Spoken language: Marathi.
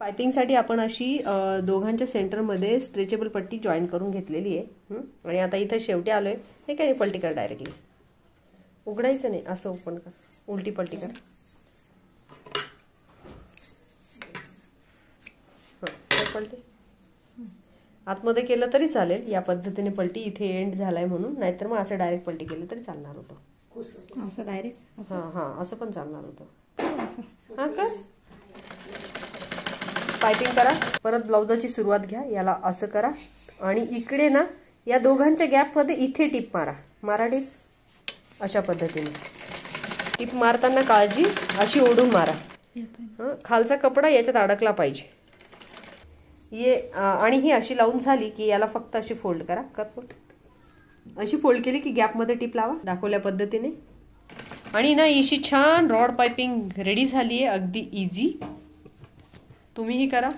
पायपिंगसाठी आपण अशी दोघांच्या सेंटरमध्ये स्ट्रेचेबल पट्टी जॉईन करून घेतलेली आहे आणि आता इथं शेवटी आलोय. हे काय पलटी कर, डायरेक्टली उघडायचं नाही, असं ओपन कर, उलटी पलटी कर. पलटी आतमध्ये केलं तरी चालेल, या पद्धतीने पलटी. इथे एंड झालाय म्हणून, नाहीतर मग असं डायरेक्ट पलटी केलं तरी चालणार होतं. असं डायरेक्ट हां असं पण चालणार होतं. हां का पायपिंग करा. परत ब्लाउजाची सुरुवात घ्या, याला असं करा आणि इकडे ना या दोघांच्या गॅपमध्ये इथे टिप मारा टिप अशा पद्धतीने. टिप मारताना काळजी अशी ओढून मारा. खालचा कपडा याच्यात अडकला पाहिजे. आणि ही अशी लावून झाली की याला फक्त अशी फोल्ड करा. अशी फोल्ड केली की गॅपमध्ये टिप लावा दाखवल्या पद्धतीने. आणि ना अशी छान रॉड पायपिंग रेडी झाली आहे, अगदी इझी. तुम्हीही करा.